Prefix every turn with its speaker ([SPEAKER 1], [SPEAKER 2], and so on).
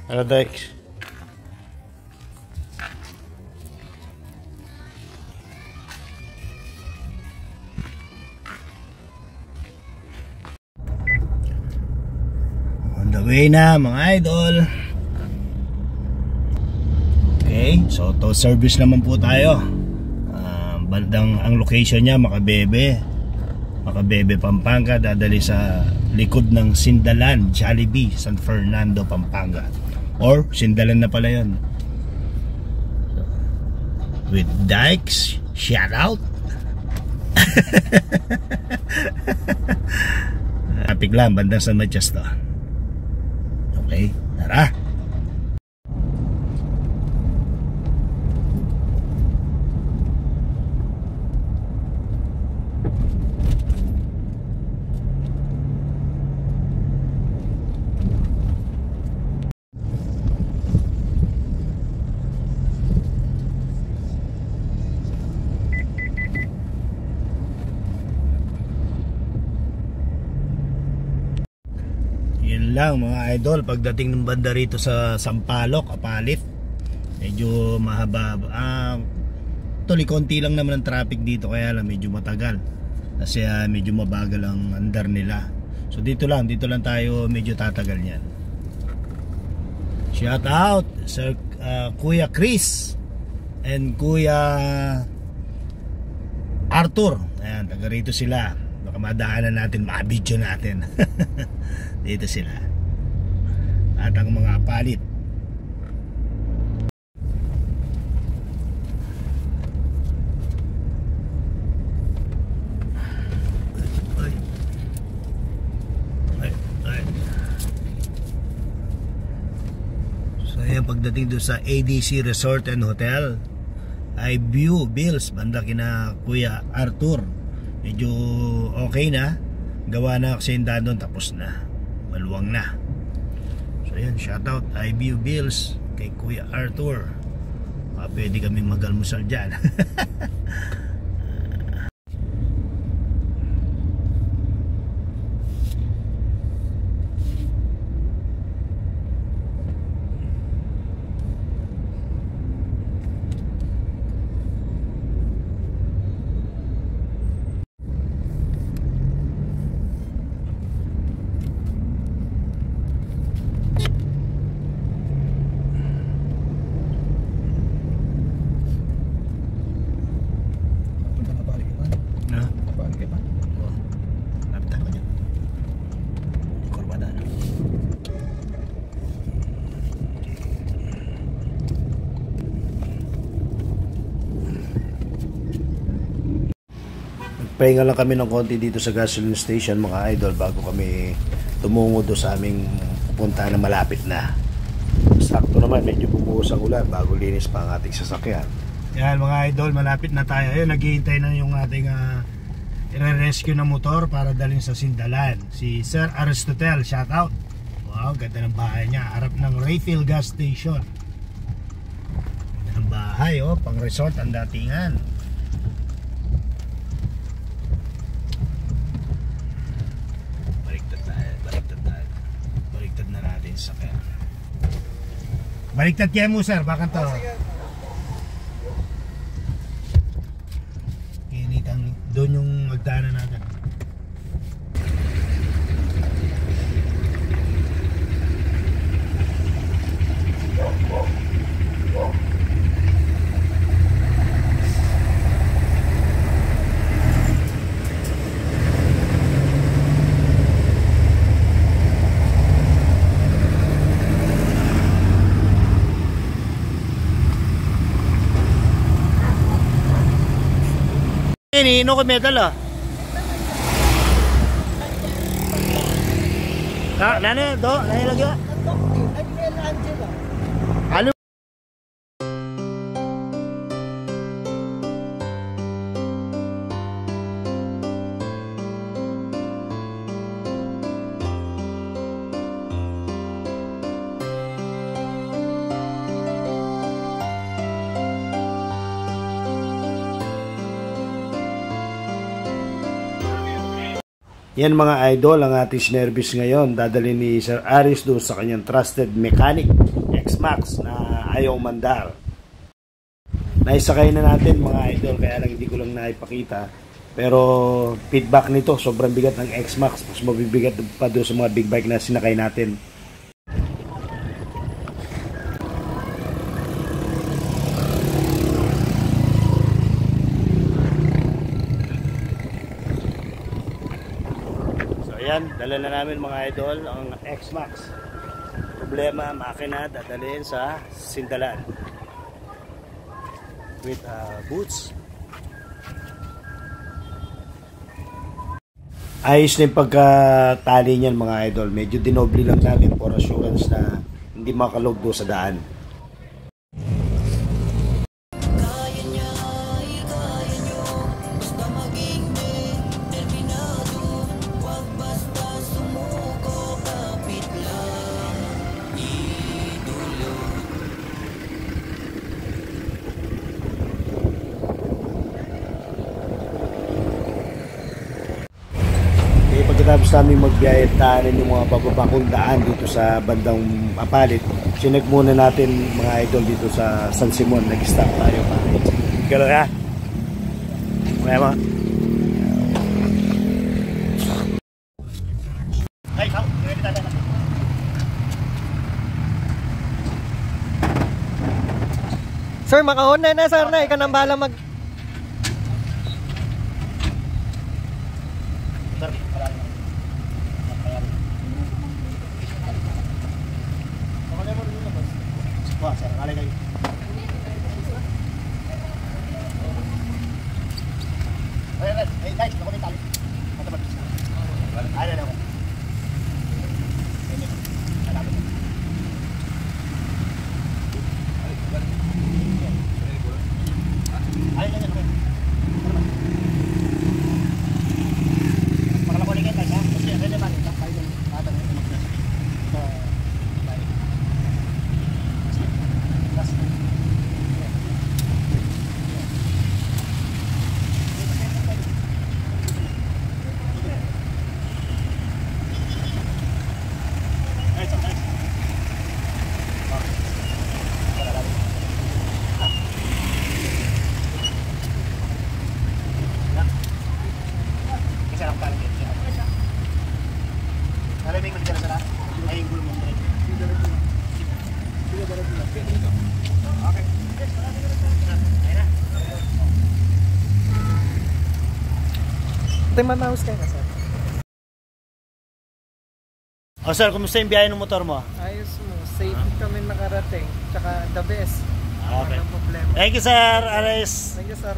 [SPEAKER 1] Ano, Dex? On the way na mga idol. Okay, so to service naman po tayo. Bandang ang location niya Makabebe, Pampanga. Dadali sa likod ng Sindalan Jollibee, San Fernando, Pampanga. Or Sindalan na pala yun. With Dykes, shout out. Traffic lang bandang San Manchester. Okay, tara. Yun lang mga idol, pagdating ng banda rito sa Sampaloc, Apalit, medyo mahaba. Tuloy konti lang naman ang traffic dito, kaya lang medyo matagal kasi medyo mabagal ang andar nila. So dito lang tayo medyo tatagal yan. Shout out Sir Kuya Chris and Kuya Arthur. Ayan, taga rito sila. Baka madaanan natin, ma-video natin. Dito sila. At ang mga Apalit. So ayan, pagdating doon sa ADC Resort and Hotel, I view bills banda kina Kuya Arthur. Medyo okay na. Gawa na kasi doon, tapos na. Maluwang na. So ayan, shoutout IBU Bills kay Kuya Arthur. Pwede kaming mag-almusal dyan. Pahinga lang kami ng konti dito sa gasoline station mga idol bago kami tumungo doon sa aming pupuntahan na malapit na. Sakto naman, medyo bumuhos ang ulan bago linis pa ang ating sasakyan. Yan mga idol, malapit na tayo. Ayun, naghihintay na yung ating i-rescue na motor para dalhin sa Sindalan. Si Sir Aristotel, shout out. Wow, ganda ng bahay niya. Harap ng refill gas station. Ganda ng bahay, oh, pang resort ang datingan. Baliktad kaya mo sir, bakit to? Initang doon yung magdaanan natin. Ini no ko medal ah. Nane do, nane lagi. Ano? Yan mga idol, ang ating service ngayon. Dadalhin ni Sir Aris doon sa kanyang trusted mechanic X-Max na ayaw mandar. Naisakay na natin mga idol, kaya lang hindi ko lang naipakita. Pero feedback nito, sobrang bigat ng X-Max. Mas mabibigat pa doon sa mga big bike na sinakay natin. Ayan, dala na namin mga idol ang X-Max. Problema, makina, dadalhin sa Sindalan with boots. Ayos na yung pagkatali niyan mga idol. Medyo dinoble lang namin for assurance na hindi makalog do sa daan. Pagkatapos namin magbiyahe at taanin yung mga bababakong daan dito sa bandang Apalit, sinag muna natin mga idol dito sa San Simon. Nag-stop tayo pa. Gano'n ha? Kaya mo?
[SPEAKER 2] Sir, makahon na sir na. Ika nang bahala mag...
[SPEAKER 1] Wah, sir, kali kayo. Hey guys, ako din tali. Matabat. Ay, na ako.
[SPEAKER 2] Mamaus kayo na sir.
[SPEAKER 1] Oh sir, kumusta yung biyahe ng motor mo?
[SPEAKER 2] Ayos mo, safe kami nakarating. Tsaka the best.
[SPEAKER 1] Okay.
[SPEAKER 2] Walang problema.
[SPEAKER 1] Thank you sir, Ares.
[SPEAKER 2] Thank you sir.